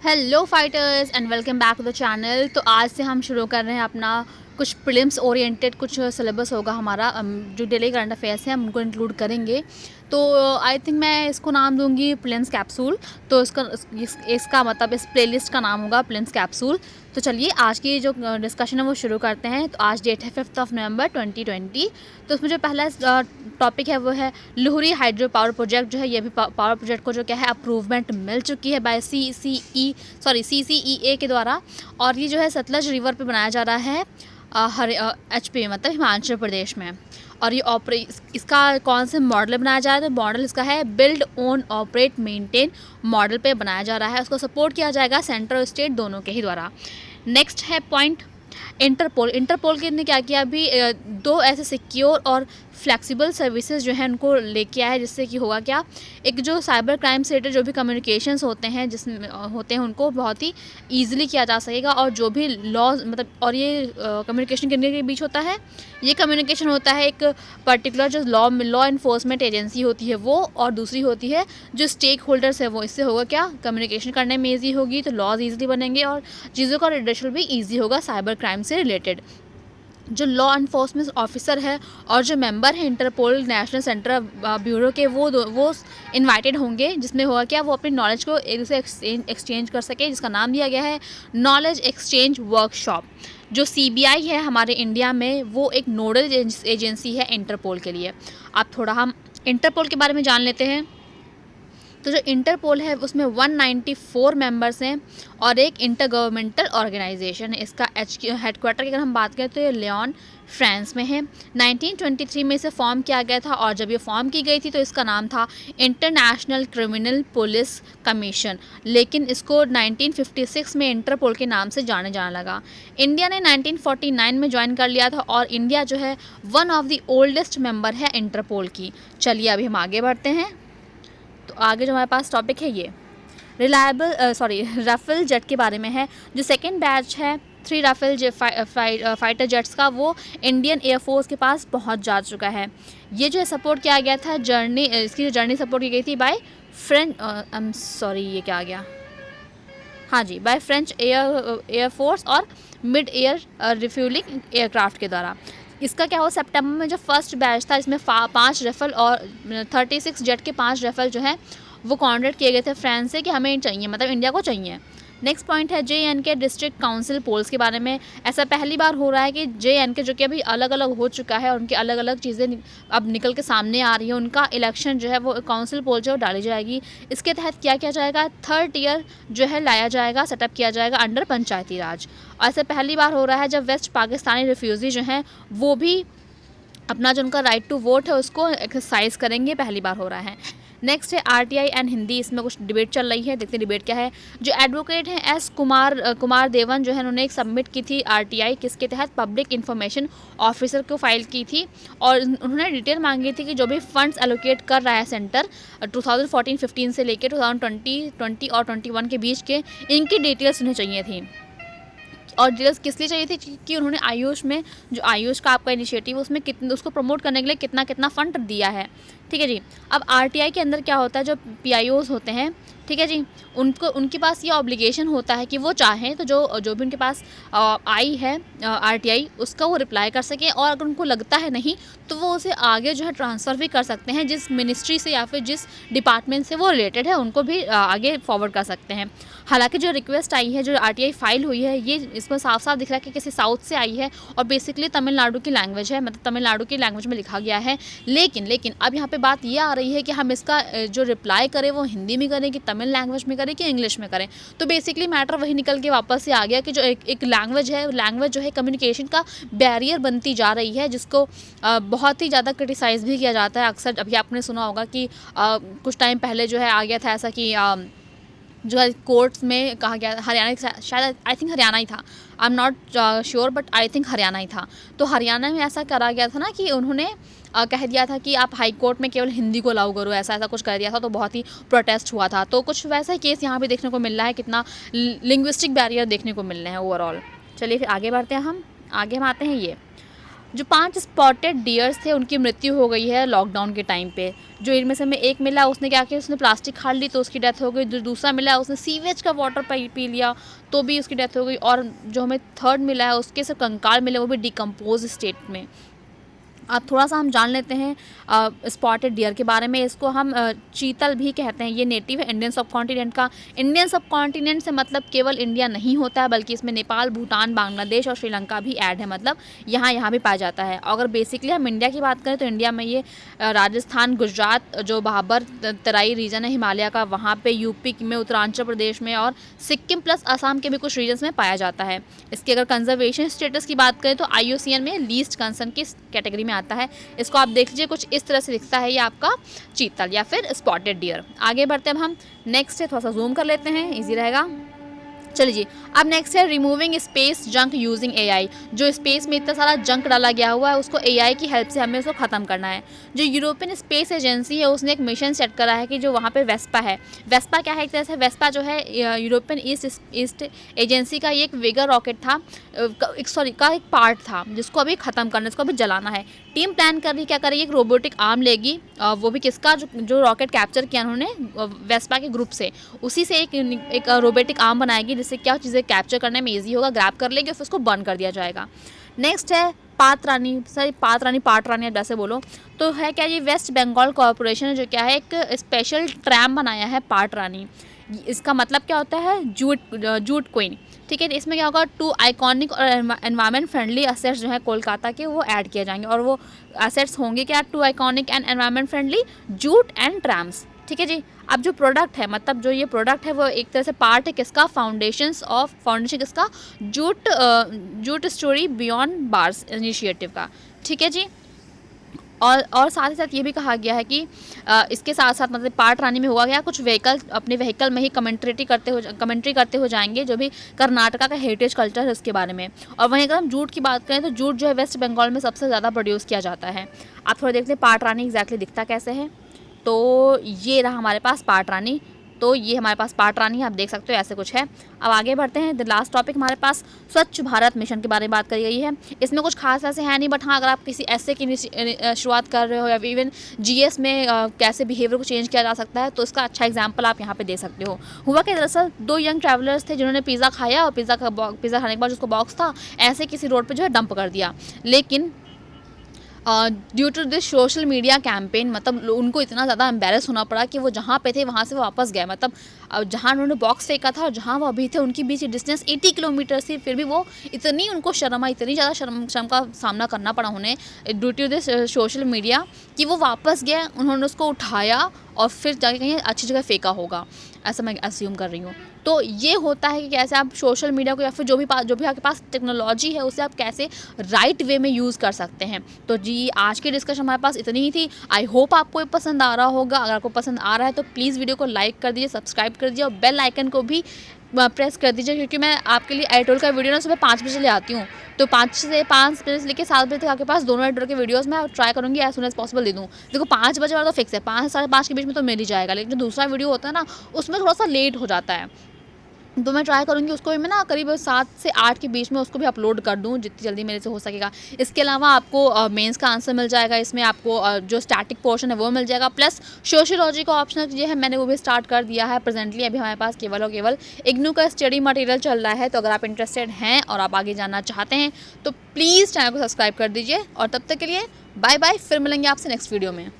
Hello fighters and welcome back to the channel. तो आज से हम शुरू कर रहे हैं अपना कुछ प्रीलिम्स ओरिएंटेड कुछ सिलेबस होगा हमारा। जो डेली करंट अफेयर्स हैं हम उनको इंक्लूड करेंगे। तो आई थिंक मैं इसको नाम दूंगी प्रीलिम्स कैप्सूल। तो इसका मतलब इस प्लेलिस्ट का नाम होगा प्रीलिम्स कैप्सूल। तो चलिए आज की जो डिस्कशन है वो शुरू करते हैं। तो आज डेट है 5 नवंबर 2020। तो उसमें जो पहला टॉपिक है वो है लुहरी हाइड्रो पावर प्रोजेक्ट। जो है ये भी पावर प्रोजेक्ट को जो क्या है अप्रूवमेंट मिल चुकी है बाय CCEA के द्वारा। और ये जो है सतलज रिवर पे बनाया जा रहा है HP मतलब हिमाचल प्रदेश में। और ये इसका कौन से मॉडल बनाया जा रहा है? तो मॉडल इसका है build own operate maintain model पे बनाया जा रहा है। उसको सपोर्ट किया जाएगा सेंटर और स्टेट दोनों के ही द्वारा। नेक्स्ट है पॉइंट इंटरपोल ने क्या किया अभी दो ऐसे सिक्योर और फ्लेक्सिबल सर्विसेज जो है उनको लेके आया है, जिससे कि होगा क्या, एक जो साइबर क्राइम से रिलेटेड जो भी कम्युनिकेशंस होते हैं जिसमें होते हैं उनको बहुत ही ईजिली किया जा सकेगा। और जो भी लॉ मतलब और ये कम्युनिकेशन करने के बीच होता है, ये कम्युनिकेशन होता है एक पर्टिकुलर जो लॉ इन्फोर्समेंट एजेंसी होती है वो, और दूसरी होती है जो स्टेक होल्डर्स है वो। इससे होगा क्या, कम्युनिकेशन करने में ईजी होगी तो लॉज ईजिली बनेंगे और चीज़ों का रिडक्शन भी ईजी होगा साइबर क्राइम से रिलेटेड। जो लॉ इन्फोर्समेंट ऑफिसर है और जो मेंबर है इंटरपोल नेशनल सेंटर ब्यूरो के वो इनवाइटेड होंगे, जिसमें होगा क्या, वो अपनी नॉलेज को एक दूसरे एक्सचेंज कर सके, जिसका नाम दिया गया है नॉलेज एक्सचेंज वर्कशॉप। जो CBI है हमारे इंडिया में वो एक नोडल एजेंसी है इंटरपोल के लिए। अब थोड़ा हम इंटरपोल के बारे में जान लेते हैं। तो जो इंटरपोल है उसमें 194 मेंबर्स हैं और एक इंटर गवर्नमेंटल ऑर्गेनाइजेशन है। इसका हेडक्वार्टर की अगर हम बात करें तो ये लियोन फ्रांस में है। 1923 में इसे फॉर्म किया गया था और जब ये फॉर्म की गई थी तो इसका नाम था इंटरनेशनल क्रिमिनल पुलिस कमीशन, लेकिन इसको 1956 में इंटरपोल के नाम से जाने लगा। इंडिया ने 1949 में ज्वाइन कर लिया था और इंडिया जो है one of the oldest member है इंटरपोल की। चलिए अभी हम आगे बढ़ते हैं। तो आगे जो हमारे पास टॉपिक है ये राफेल जेट के बारे में है। जो सेकेंड बैच है 3 राफेल फाइटर जेट्स का, वो इंडियन एयरफोर्स के पास पहुंच जा चुका है। ये जो है सपोर्ट किया गया था इसकी जो जर्नी सपोर्ट की गई थी बाय ये क्या आ गया, हाँ जी, बाय फ्रेंच एयरफोर्स और मिड एयर रिफ्यूलिंग एयरक्राफ्ट के द्वारा। इसका क्या हुआ, सितंबर में जो फर्स्ट बैच था इसमें 5 राफेल और 36 जेट के 5 राफेल जो है वो कॉन्ट्रैक्ट किए गए थे फ्रांस से कि हमें चाहिए, मतलब इंडिया को चाहिए। नेक्स्ट पॉइंट है JNK डिस्ट्रिक्ट काउंसिल पोल्स के बारे में। ऐसा पहली बार हो रहा है कि JNK जो कि अभी अलग अलग हो चुका है और उनकी अलग अलग चीज़ें अब निकल के सामने आ रही है, उनका इलेक्शन जो है वो काउंसिल पोल जो डाली जाएगी। इसके तहत क्या किया जाएगा, 3rd ईयर जो है लाया जाएगा, सेटअप किया जाएगा अंडर पंचायती राज। ऐसा पहली बार हो रहा है जब वेस्ट पाकिस्तानी रिफ्यूज़ी जो हैं वो भी अपना जो उनका राइट टू वोट है उसको एक्सरसाइज करेंगे, पहली बार हो रहा है। नेक्स्ट है RTI एंड हिंदी। इसमें कुछ डिबेट चल रही है, देखते हैं डिबेट क्या है। जो एडवोकेट हैं S कुमार देवन जो है उन्होंने एक सबमिट की थी RTI, किसके तहत, पब्लिक इन्फॉर्मेशन ऑफिसर को फाइल की थी और उन्होंने डिटेल मांगी थी कि जो भी फंड्स एलोकेट कर रहा है सेंटर 2014-15 से लेकर 2020 और 21 के बीच के, इनकी डिटेल्स उन्हें चाहिए थी। और डिटेल्स किस लिए चाहिए थी कि उन्होंने आयुष में जो आयुष का आपका इनिशिएटिव उसमें कितने उसको प्रमोट करने के लिए कितना कितना फंड दिया है, ठीक है जी। अब RTI के अंदर क्या होता है, जो PIOs होते हैं, ठीक है जी, उनके पास ये ऑब्लिगेशन होता है कि वो चाहें तो जो भी उनके पास आई है RTI उसका वो रिप्लाई कर सकें, और अगर उनको लगता है नहीं तो वो उसे आगे जो है ट्रांसफ़र भी कर सकते हैं, जिस मिनिस्ट्री से या फिर जिस डिपार्टमेंट से वो रिलेटेड है उनको भी आगे फॉरवर्ड कर सकते हैं। हालांकि जो रिक्वेस्ट आई है, जो RTI फाइल हुई है, ये इसमें साफ साफ दिख रहा है कि किसी साउथ से आई है और बेसिकली तमिलनाडु की लैंग्वेज है, मतलब तमिलनाडु की लैंग्वेज में लिखा गया है। लेकिन अब यहाँ पे बात ये आ रही है कि हम इसका जो रिप्लाई करें वो हिंदी में करें कि तमिल लैंग्वेज में करें कि इंग्लिश में करें। तो बेसिकली मैटर वही निकल के वापस से आ गया कि जो एक लैंग्वेज है, लैंग्वेज जो है कम्युनिकेशन का बैरियर बनती जा रही है, जिसको बहुत ही ज़्यादा क्रिटिसाइज़ भी किया जाता है। अक्सर अभी आपने सुना होगा कि कुछ टाइम पहले जो है आ गया था ऐसा कि जो है कोर्ट्स में कहा गया, हरियाणा शायद, आई थिंक हरियाणा ही था, I am not sure but I think Haryana ही था। तो हरियाणा में ऐसा करा गया था ना कि उन्होंने कह दिया था कि आप हाई कोर्ट में केवल हिंदी को अलाउ करो, ऐसा कुछ कर दिया था, तो बहुत ही प्रोटेस्ट हुआ था। तो कुछ वैसा केस यहाँ भी देखने को मिल रहा है, कितना लिंग्विस्टिक बैरियर देखने को मिल रहे हैं ओवरऑल। चलिए फिर आगे बढ़ते हैं, हम आते हैं ये जो 5 स्पॉटेड डियर्स थे उनकी मृत्यु हो गई है लॉकडाउन के टाइम पे। जो इनमें से हमें एक मिला, उसने क्या किया, उसने प्लास्टिक खा ली तो उसकी डेथ हो गई। जो दूसरा मिला उसने सीवेज का वाटर पी लिया तो भी उसकी डेथ हो गई। और जो हमें थर्ड मिला है उसके सिर्फ कंकाल मिले, वो भी डिकम्पोज स्टेट में। अब थोड़ा सा हम जान लेते हैं स्पॉटेड डियर के बारे में। इसको हम चीतल भी कहते हैं। ये नेटिव है इंडियन सब कॉन्टिनेंट का। इंडियन सब कॉन्टिनेंट से मतलब केवल इंडिया नहीं होता है, बल्कि इसमें नेपाल, भूटान, बांग्लादेश और श्रीलंका भी ऐड है, मतलब यहाँ भी पाया जाता है। अगर बेसिकली हम इंडिया की बात करें तो इंडिया में ये राजस्थान, गुजरात, जो भाबर तराई रीजन है हिमालय का, वहाँ पे यूपी में, उत्तरांचल प्रदेश में और सिक्किम प्लस असम के भी कुछ रीजन्स में पाया जाता है। इसकी अगर कंजर्वेशन स्टेटस की बात करें तो IUCN में लीस्ट कंसर्न की कैटेगरी में आता है। इसको आप देख लीजिए, कुछ इस तरह से दिखता है ये आपका चीतल या फिर स्पॉटेड डियर। आगे बढ़ते हैं अब हम नेक्स्ट है, थोड़ा सा जूम कर लेते हैं, इजी रहेगा। चलिए अब नेक्स्ट है removing space junk using AI। जो स्पेस में इतना सारा जंक डाला गया हुआ है उसको AI की हेल्प से हमें उसको ख़त्म करना है। जो यूरोपियन स्पेस एजेंसी है उसने एक मिशन सेट करा है कि जो वहाँ पे वेस्पा है। वेस्पा क्या है, एक तरह से वेस्पा जो है यूरोपियन ईस्ट एजेंसी का ये एक वेगर रॉकेट था, एक पार्ट था जिसको अभी ख़त्म करना है, इसको अभी जलाना है। टीम प्लान कर रही, क्या करेगी, एक रोबोटिक आर्म लेगी, वो भी किसका, जो रॉकेट कैप्चर किया उन्होंने वेस्पा के ग्रुप से, उसी से एक रोबोटिक आर्म बनाएगी जिससे क्या चीज़ें कैप्चर करने में ईजी होगा, ग्रैब कर लेगी और फिर उसको बर्न कर दिया जाएगा। नेक्स्ट है पातरानी आप जैसे बोलो तो है क्या, ये वेस्ट बंगाल कॉरपोरेशन जो क्या है एक स्पेशल ट्रैम बनाया है पाटरानी। इसका मतलब क्या होता है, जूट क्वीन, ठीक है। इसमें क्या होगा, 2 आइकॉनिक और एनवायरनमेंट फ्रेंडली असेट्स जो है कोलकाता के वो ऐड किए जाएंगे। और वो असेट्स होंगे क्या, 2 iconic and environment friendly jute and ट्रैम्स, ठीक है जी। अब जो प्रोडक्ट है, मतलब जो ये प्रोडक्ट है वो एक तरह से पार्ट है किसका, फाउंडेशन किसका, jute story beyond bars initiative का, ठीक है जी। और साथ ही साथ ये भी कहा गया है कि इसके साथ साथ मतलब पाटरानी में हुआ गया कुछ अपने व्हीकल में ही कमेंट्री करते हो जाएंगे जो भी कर्नाटका का हेरिटेज कल्चर है उसके बारे में। और वहीं अगर हम जूट की बात करें तो जूट जो है वेस्ट बंगाल में सबसे ज़्यादा प्रोड्यूस किया जाता है। आप थोड़ा देखते हैं पाटरानी एग्जैक्टली दिखता कैसे है। तो ये रहा हमारे पास पाटरानी, तो ये हमारे पास पाटरानी आप देख सकते हो ऐसे कुछ है। अब आगे बढ़ते हैं, द लास्ट टॉपिक हमारे पास स्वच्छ भारत मिशन के बारे में बात करी गई है। इसमें कुछ खास ऐसे है नहीं, बट हाँ अगर आप किसी ऐसे की शुरुआत कर रहे हो या इवन GS में कैसे बिहेवियर को चेंज किया जा सकता है तो इसका अच्छा एग्जाम्पल आप यहाँ पे दे सकते हो। हुआ कि दरअसल 2 यंग ट्रैवलर्स थे जिन्होंने पिज़्ज़ा खाया और पिज़्ज़ा खाने के बाद जिसको बॉक्स था ऐसे किसी रोड पर जो है डंप कर दिया। लेकिन due to this social media campaign मतलब उनको इतना ज़्यादा एम्बेरस होना पड़ा कि वो जहाँ पे थे वहाँ से वापस गए। मतलब जहाँ उन्होंने बॉक्स फेंका था और जहाँ वो अभी थे उनके बीच डिस्टेंस 80 किलोमीटर थी, फिर भी वो इतनी उनको इतनी ज़्यादा शर्म का सामना करना पड़ा उन्हें due to this social media कि वो वापस गए, उन्होंने उसको उठाया और फिर जाके कहीं अच्छी जगह फेंका होगा, ऐसा मैं अस्यूम कर रही हूँ। तो ये होता है कि कैसे आप सोशल मीडिया को या फिर जो भी आपके पास टेक्नोलॉजी है उसे आप कैसे राइट वे में यूज़ कर सकते हैं। तो जी आज की डिस्कशन हमारे पास इतनी ही थी। आई होप आपको ये पसंद आ रहा होगा। अगर आपको पसंद आ रहा है तो प्लीज़ वीडियो को लाइक कर दीजिए, सब्सक्राइब कर दीजिए और बेल आइकन को भी प्रेस कर दीजिए, क्योंकि मैं आपके लिए एयरटेल का वीडियो ना सुबह 5 बजे ले आती हूँ। तो 5 बजे से लेकर 7 बजे तक आपके पास दोनों एयरटेल के वीडियोस मैं ट्राई करूँगी एज सुन एज पॉसिबल दे दूँ। देखो 5 बजे वाला तो फिक्स है, 5 साढ़े 5 के बीच में तो मिल ही जाएगा, लेकिन जो दूसरा वीडियो होता है ना उसमें थोड़ा सा लेट हो जाता है। तो मैं ट्राई करूँगी उसको भी मैं ना करीब 7 से 8 के बीच में उसको भी अपलोड कर दूँ जितनी जल्दी मेरे से हो सकेगा। इसके अलावा आपको मेंस का आंसर मिल जाएगा, इसमें आपको जो स्टैटिक पोर्शन है वो मिल जाएगा, प्लस सोशियोलॉजी का ऑप्शनल चीज़ें है मैंने वो भी स्टार्ट कर दिया है। प्रेजेंटली अभी हमारे पास केवल और केवल इग्नू का स्टडी मटेरियल चल रहा है। तो अगर आप इंटरेस्टेड हैं और आप आगे जानना चाहते हैं तो प्लीज़ चैनल को सब्सक्राइब कर दीजिए। और तब तक के लिए बाय बाय, फिर मिलेंगे आपसे नेक्स्ट वीडियो में।